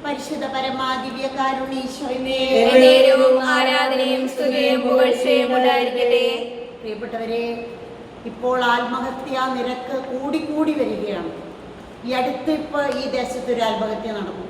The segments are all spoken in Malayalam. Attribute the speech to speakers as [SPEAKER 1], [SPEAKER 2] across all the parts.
[SPEAKER 1] പരിശുദ്ധ പരമാദിവ്യ കാരുണ്യേശ്വരനേ,
[SPEAKER 2] ആരാധനയും സ്തുതിയും പുകഴ്ചയും ഉണ്ടായിരിക്കട്ടെ.
[SPEAKER 1] പ്രിയപ്പെട്ടവരെ, ഇപ്പോൾ ആത്മഹത്യ നിരക്ക് കൂടിക്കൂടി വരികയാണ്. ഈ അടുത്ത് ഈ ദേശത്തൊരു ആത്മഹത്യ നടന്നു.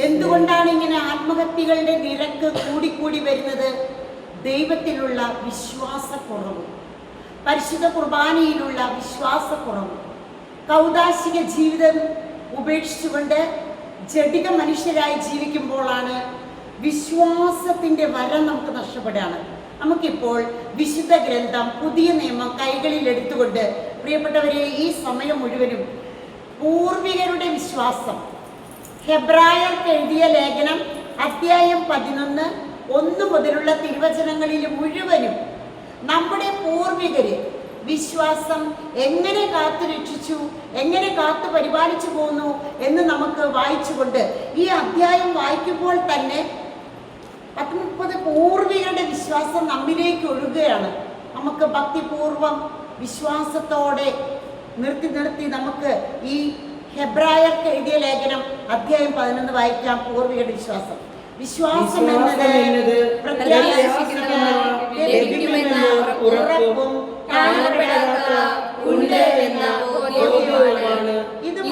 [SPEAKER 1] എന്തുകൊണ്ടാണ് ഇങ്ങനെ ആത്മഹത്യകളുടെ നിരക്ക് കൂടിക്കൂടി വരുന്നത്? ദൈവത്തിലുള്ള വിശ്വാസക്കുറവ്, പരിശുദ്ധ കുർബാനയിലുള്ള വിശ്വാസക്കുറവ്, കൗദാശിക ജീവിതം ഉപേക്ഷിച്ചുകൊണ്ട് ജഡിക മനുഷ്യരായി ജീവിക്കുമ്പോഴാണ് വിശ്വാസത്തിൻ്റെ വരം നമുക്ക് നഷ്ടപ്പെടുകയാണ്. നമുക്കിപ്പോൾ വിശുദ്ധ ഗ്രന്ഥം പുതിയ നിയമം കൈകളിൽ എടുത്തുകൊണ്ട് പ്രിയപ്പെട്ടവരെ ഈ സമയം മുഴുവനും പൂർവികരുടെ വിശ്വാസം, ഹെബ്രായർക്ക് എഴുതിയ ലേഖനം അധ്യായം 11 1 മുതലുള്ള തിരുവചനങ്ങളിൽ മുഴുവനും നമ്മുടെ പൂർവികര് വിശ്വാസം എങ്ങനെ കാത്തു രക്ഷിച്ചു, എങ്ങനെ കാത്തു പരിപാലിച്ചു പോന്നു എന്ന് നമുക്ക് വായിച്ചുകൊണ്ട് ഈ അധ്യായം വായിക്കുമ്പോൾ തന്നെ 30 പൂർവികരുടെ വിശ്വാസം നമ്മിലേക്ക് ഒഴുകുകയാണ്. നമുക്ക് ഭക്തിപൂർവം വിശ്വാസത്തോടെ നിർത്തി നമുക്ക് ഈ ഹെബ്രായർക്ക് എഴുതിയ ലേഖനം അധ്യായം 11 വായിക്കാം. പൂർവികരുടെ വിശ്വാസം. വിശ്വാസം എന്നത് ഉറപ്പും ഇത്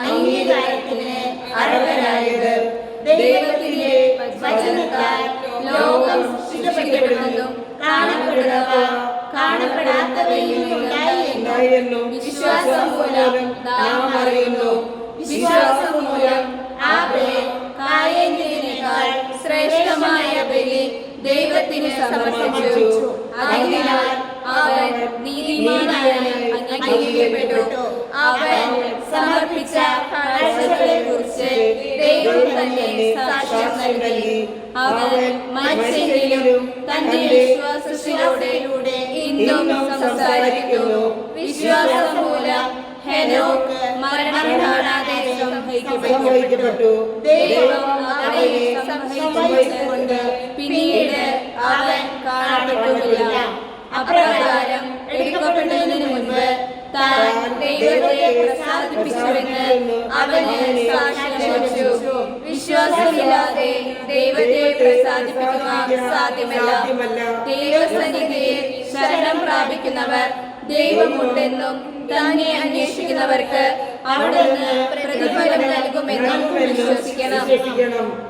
[SPEAKER 1] അംഗീകാരത്തിന് അർഹരായത് ദൈവത്തിന്റെ വചനത്താൽ ലോകം സൃഷ്ടിക്കപ്പെടുന്നതും കാണപ്പെടാത്തവയിൽ ഉണ്ടായെന്നും വിശ്വാസം മൂലം നാം അറിയുന്നു. വിശ്വാസം മൂലം ആബേൽ കായീനേക്കാൾ ശ്രേഷ്ഠമായ ബലി ദൈവത്തിന് സമർപ്പിച്ചു. അതിനാൽ അവൻ നീതിമാനായി അംഗീകരിക്കപ്പെട്ടു. അവൻ സമർപ്പിച്ച കാഴ്ചകളെക്കുറിച്ച് ദൈവം തന്നെ സാക്ഷ്യം നൽകി. അവൻ മരിച്ചെങ്കിലും തന്റെ വിശ്വാസത്തിലൂടെ ഇന്നും സംസാരിക്കുന്നു. വിശ്വാസം മൂലം ഹെനോക്ക് മരണം കാണാതെ സംഭവിക്കപ്പെട്ടു. ദൈവം അവനെ സംഭവിച്ചുകൊണ്ട് പിന്നീട് അവൻ കാണപ്പെട്ടില്ല. അപ്രകാരം എടുക്കപ്പെട്ടതിനു മുൻപ് താൻ ദൈവത്തെ പ്രസാദിപ്പിച്ചുവെന്ന് അവന് സാക്ഷ്യം ലഭിച്ചു. വിശ്വാസമില്ലാതെ ദൈവത്തെ പ്രസാദിപ്പിക്കുക സാധ്യമല്ല. ദൈവസന്നിധിയിൽ ശരണം പ്രാപിക്കുന്നവർ ദൈവമുണ്ടെന്നും തന്നെ അന്വേഷിക്കുന്നവർക്ക് അവിടുന്ന് പ്രതിഫലം നൽകുമെന്നും വിശ്വസിക്കണം.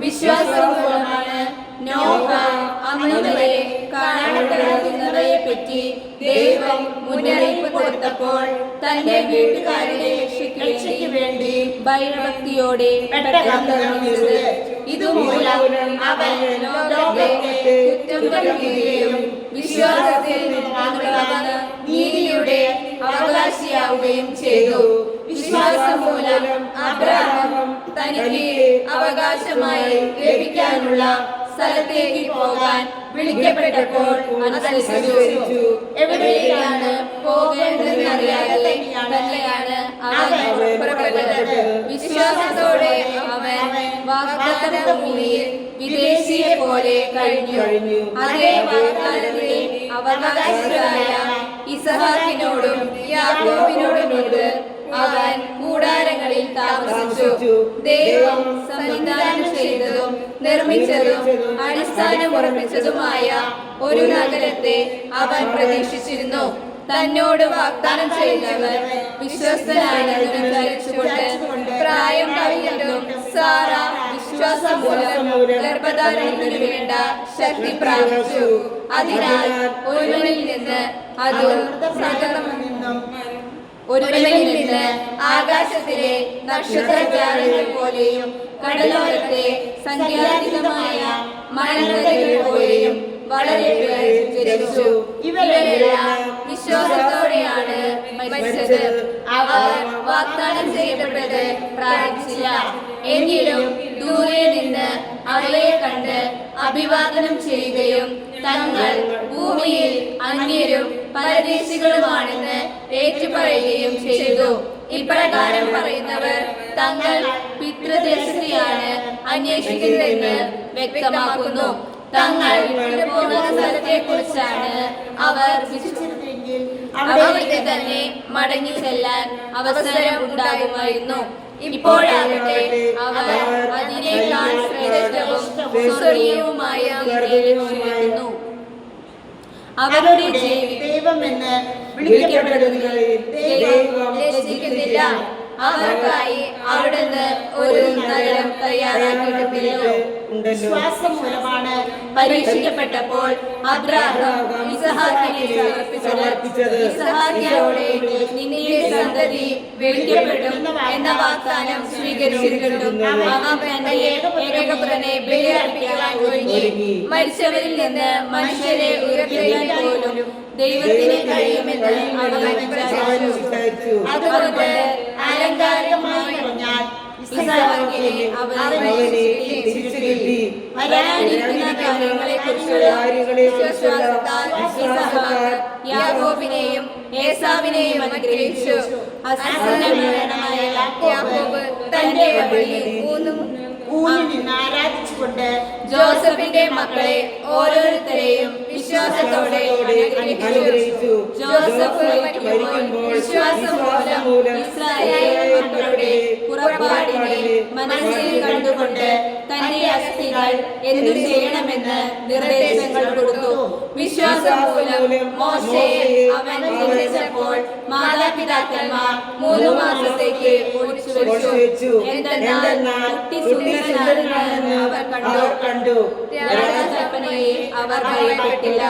[SPEAKER 1] വിശ്വാസം മൂലമാണ് നോഹ അന്നുവരെ കാണപ്പെടാതിരുന്നവയെ പറ്റി ദൈവം മുന്നറിയിപ്പ് കൊടുത്തപ്പോൾ തന്റെ വീട്ടുകാരുടെ രക്ഷയ്ക്ക് വേണ്ടി ഭയഭക്തിയോടെ പെട്ടകമിറങ്ങിയത്. ഇതുമൂലം അവൻ ലോകത്തെ കുറ്റം കൽപ്പിക്കുകയും വിശ്വാസത്തിൽ നീതിയുടെ അവകാശിയാവുകയും ചെയ്തു. വിശ്വാസം മൂലം അബ്രഹാം തനിക്ക് അവകാശമായി ലഭിക്കാനുള്ള സ്ഥലത്തേക്ക് പോകാൻ വിളിക്കപ്പെട്ടപ്പോൾ അനുസരിച്ചു. എവിടേക്കാണ് പോകേണ്ടതെന്ന് അറിയാതെ തന്നെയാണ് അവൻ പുറപ്പെട്ടത്. വിശ്വാസത്തോടെ അവൻ വാഗ്ദത്ത ഭൂമിയിൽ വിദേശിയെ പോലെ കഴിഞ്ഞു. അതേ വാഗ്ദാനത്തിലെ അവകാശിയായ ഇസഹാക്കിനോടും യാക്കോബിനോടുമൊത്ത് അവൻ കൂടാരങ്ങളിൽ താമസിച്ചു. ദൈവം സംവിധാനം ചെയ്തതും നിർമ്മിച്ചതും അടിസ്ഥാനമുറപ്പിച്ചതുമായ ഒരു നഗരത്തെ അവൻ പ്രതീക്ഷിച്ചിരുന്നു. തന്നോട് വാഗ്ദാനം ചെയ്തവർ വിശ്വസ്തനാണെന്ന് വിചാരിച്ചുകൊണ്ട് പ്രായം കഴിഞ്ഞിട്ടും സാറ വിശ്വാസം മൂലം ഗർഭധാരണത്തിന് വേണ്ട ശക്തി പ്രാപിച്ചു. അതിനാൽ ഒരുവനിൽ നിന്ന് ആകാശത്തിലെ നക്ഷത്രജാലങ്ങൾ പോലെയും കടലോരത്തെ സംഖ്യാതീതമായ മണൽനദികൾ പോലെയും വളരെ ജനിച്ചു. ഇവരെല്ലാം വിശ്വാസത്തോടെയാണ് മരിച്ചത്. അവർ വാഗ്ദാനം ചെയ്യപ്പെട്ടത് പ്രാപിച്ചില്ല. എങ്കിലും ദൂരെ നിന്ന് അവയെ കണ്ട് അഭിവാദനം ചെയ്യുകയും തങ്ങൾ ഭൂമിയിൽ അന്യരും പരദേശികളുമാണെന്ന് ഏറ്റുപറയുകയും ചെയ്തു. ഇപ്രകാരം പറയുന്നവർ തങ്ങൾ പിതൃദേശത്തെയാണ് അന്വേഷിക്കുന്നതെന്ന് വ്യക്തമാക്കുന്നു. തങ്ങൾ പോകുന്ന സ്ഥലത്തെ കുറിച്ചാണ് അവർ വിശ്വസിച്ചിരുന്നെങ്കിൽ അവിടേക്ക് തന്നെ മടങ്ങി ചെല്ലാൻ അവസരം ഉണ്ടാകുമായിരുന്നു.
[SPEAKER 2] ഇപ്പോഴാകട്ടെ അവർ അതിനേക്കാൾ ശ്രേഷ്ഠവും സ്വർഗീയവുമായ വിലയിരുന്നു. അവരുടെ
[SPEAKER 1] ദൈവമെന്ന് വിളിക്കപ്പെടുന്നതിൽ ദൈവം
[SPEAKER 2] ലജ്ജിക്കുന്നില്ല. അവർക്കായി അവിടുന്ന് ഒരു നഗരം തയ്യാറാക്കിയിട്ടുണ്ടല്ലോ.
[SPEAKER 1] വിശ്വാസം മൂലമാണ്
[SPEAKER 2] പരീക്ഷിക്കപ്പെട്ടപ്പോൾ അബ്രാഹാം ഇസഹാക്കിനെ സമർപ്പിച്ചത്. ഇസഹാക്കിനോടെ നിന്റെ സന്തതി വിളിക്കപ്പെടും എന്ന വാഗ്ദാനം സ്വീകരിച്ചിട്ടും അവൻ തന്റെ ഏകപുത്രനെ ബലിയർപ്പിക്കാൻ ഒരുങ്ങി. മരിച്ചവരിൽ നിന്ന് മനുഷ്യരെ ഉയർപ്പിക്കാൻ പോലും ദൈവത്തിന് കഴിയുമെന്ന് അവൻ വിചാരിച്ചു. അതുകൊണ്ട് അലങ്കാരികമായി പറഞ്ഞാൽ ഇസഹാക്കിനെ അവന് തിരിച്ചു കിട്ടി. വരാനിരിക്കുന്ന കാര്യങ്ങളെക്കുറിച്ചുള്ള വിശ്വാസത്താൽ ഇസഹാക്ക് യാക്കോബിനെയും ഏസാവിനെയും അനുഗ്രഹിച്ചു. അസന്നനായ യാക്കോബ് തന്റെ വഴിയിൽ ഊന്നി ആരാധിച്ചുകൊണ്ട് ജോസഫിന്റെ മക്കളെ ഓരോരുത്തരെയും വിശ്വാസത്തോടെ അനുഗ്രഹിച്ചു. ജോസഫ് മരിക്കുമ്പോൾ വിശ്വാസം മൂലം ഇസ്രായേൽ മക്കളുടെ പുറപ്പാടിനെ മനസ്സിൽ കണ്ടുകൊണ്ട് തന്റെ അസ്ഥികൾ എന്തു ചെയ്യണമെന്ന് നിർദ്ദേശങ്ങൾ കൊടുത്തു. വിശ്വാസം മൂലം മോശയെ അവൻ ജനിച്ചപ്പോൾ മാതാപിതാക്കന്മാർ 3 മാസത്തേക്ക് ഒളിച്ചു വെച്ചു. എന്തെന്നാൽ കുട്ടി സുന്ദരനാണെന്ന് അവർ കണ്ടു. രാജകൽപ്പനയെ അവർ ഭയപ്പെട്ടില്ല.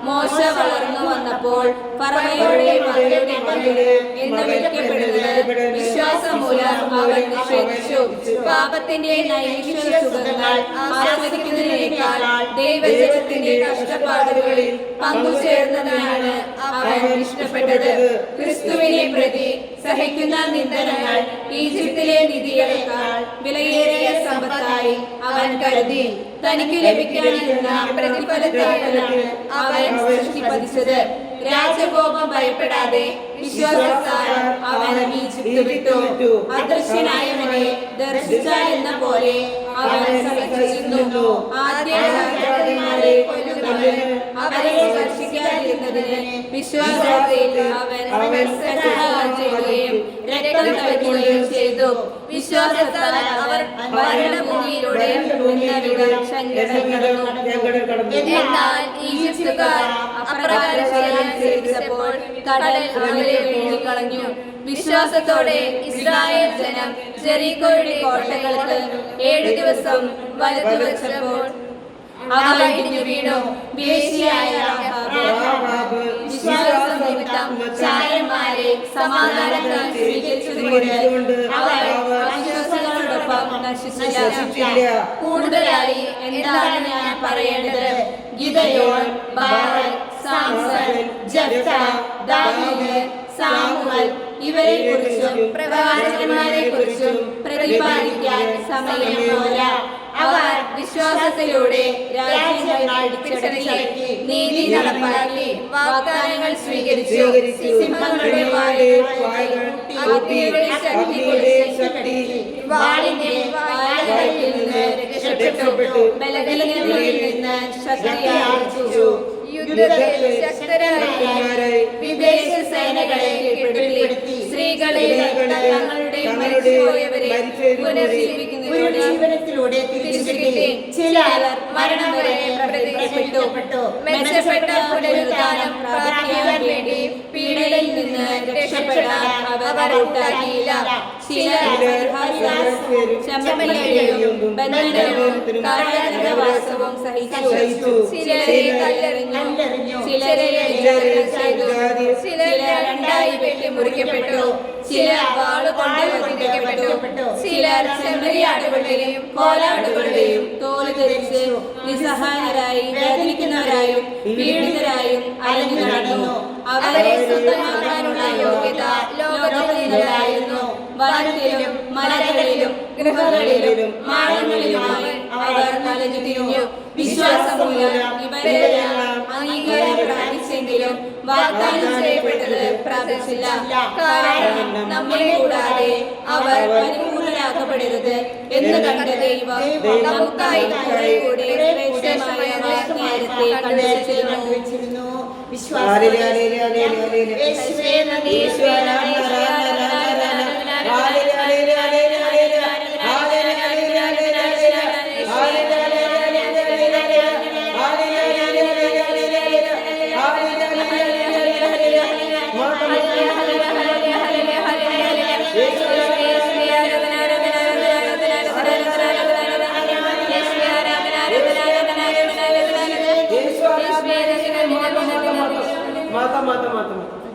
[SPEAKER 2] മോശ വളർന്നു വന്നപ്പോൾ ഫറവോയുടെ മകളുടെ മകന് എന്ന് വിളിക്കപ്പെടുന്നത് വിശ്വാസം മൂലം അവൻ നിഷേധിച്ചു. പാപത്തിന്റെ നൈമിഷിക സുഖങ്ങൾ ആസ്വദിക്കുന്നതിനേക്കാൾ ദൈവജനത്തിന്റെ കഷ്ടപ്പാടുകളിൽ പങ്കുചേർന്നതിനാണ് അവൻ ഇഷ്ടപ്പെട്ടത്. ക്രിസ്തുവിനെ പ്രതി സഹിക്കുന്ന നിന്ദനങ്ങൾ ഈജിപ്തിലെ നിധികളെക്കാൾ വിലയേറിയ സമ്പത്തായി അവൻ കരുതി. തനിക്ക് ലഭിക്കാനിരുന്ന പ്രതിഫലത്തിലാണ് അവൻ ദൃഷ്ടി പതിച്ചത്. രാജകോപം ഭയപ്പെടാതെ വിശ്വാസത്താൽ അവൻ ഈജിപ്ത് വിട്ടു. അദൃശ്യനായവനെ ദർശിച്ചാൽ എന്ന പോലെ അവൻ സഹിച്ചിരുന്നു. ആദ്യ രാജാക്കന്മാരെ കൊല്ലുന്നവന് അവരെ സ്പർശിക്കാതിരുന്നതിന് വിശ്വാസത്തിൽ അവൻ സഹായം ചെയ്യുകയും രക്തം തളിക്കുകയും ചെയ്തു. വിശ്വാസത്താൽ അവർ മരണഭൂമിയിലൂടെ എന്നാൽ ഈജിപ്തുകാർ അപ്രകാരം ചെയ്യാൻ ശ്രമിച്ചപ്പോൾ കടൽ അവരെ വീഴിക്കളഞ്ഞു. വിശ്വാസത്തോടെ ഇസ്രായേൽ ജനം ജെറിക്കോയുടെ കോട്ടകൾക്ക് 7 ദിവസം വലതു വെച്ചപ്പോൾ അവ ഇടിഞ്ഞു വീണു. വേശ്യയായ രാഹാബ് വിശ്വാസം നിമിത്തം ചാരന്മാരെ സമാധാനത്താൽ സ്വീകരിച്ചതുകൊണ്ട് അവർ അവിശ്വാസികളോടൊപ്പം നശിച്ചില്ല. കൂടുതലായി എന്താണ് ഞാൻ പറയേണ്ടത്? ഗിദെയോൻ, ബാരക്, സാംസൺ, ജെഫ്ത, ദാവീദ്, സാമുവൽ ഇവരെ കുറിച്ചും പ്രവാചകന്മാരെ കുറിച്ചും പ്രതിപാദിക്കാൻ സമയം പോരാ. അവർ വിശ്വാസത്തിലൂടെ രാജ്യങ്ങൾ പിടിച്ചടക്കി, നീതി നടപ്പാക്കി, വാഗ്ദാനങ്ങൾ സ്വീകരിച്ചു. സിംഹങ്ങളുടെ വായകൾ ശക്തി വാളിന്റെ വായകളിൽ നിന്ന് രക്ഷപ്പെട്ടു. ബലഹീനതയിൽ നിന്ന് ശക്തി ആർജിച്ചു. യുദ്ധത്തിൽ ശക്തരായ വിദേശ സേനകളെ കീഴ്പ്പെടുത്തി. സ്ത്രീകളെ തങ്ങളുടെ മരിച്ചുപോയവരെ പുനരുജ്ജീവനത്തിലൂടെ തിരിച്ചുകിട്ടി. ചിലർ മരണം വരെ പ്രത്യക്ഷപ്പെട്ടു. മെച്ചപ്പെട്ട പുനരുദ്ധാനം പ്രാപിക്കാൻ വേണ്ടി പീഡയിൽ നിന്ന് രക്ഷപ്പെടാൻ അവർ ഉണ്ടാക്കിയില്ല. ചിലർ ചമ്മലയും ബന്ധനവും കാരാഗ്രഹവാസവും സഹിച്ചു. ചിലരെ കല്ലെറിഞ്ഞു, ചിലരെ ചെയ്തു, ചിലർ 2 വെട്ടിമുറിക്കപ്പെട്ടു, ചിലർ വാളുകൊണ്ട് വധിക്കപ്പെട്ടു, ചിലർ ചെമ്മരിയാടുകളുടെയും കോലാടുകളുടെയും തോല് ധരിച്ച് നിസ്സഹായരായി വേദനിക്കുന്നവരായും പീഡിതരായും അലഞ്ഞു നടന്നു. അവരെ സ്വന്തമാക്കാനുള്ള യോഗ്യത ലോകത്തിലായിരുന്നു. വനത്തിലും മലകളിലും ഗൃഹങ്ങളിലും മാളങ്ങളിലുമായി അവർ അലഞ്ഞു തിരിഞ്ഞു. വിശ്വാസം മൂലം ഇവരെല്ലാം അംഗീകാരം പ്രാപിച്ചെങ്കിലും വാഗ്ദാനം ചെയ്യപ്പെട്ടത് പ്രാപിച്ചില്ല. കാരണം നമ്മെ കൂടാതെ അവർ പരിപൂർണരാക്കപ്പെടരുത് എന്ന് കണ്ട ദൈവം നമുക്കായി കുറെ കൂടെ ശ്രേഷ്ഠമായ വാഗ്ദാനത്തെ കണ്ടുവച്ചിരുന്നു.
[SPEAKER 1] വിശ്വാസം
[SPEAKER 3] മാത്രം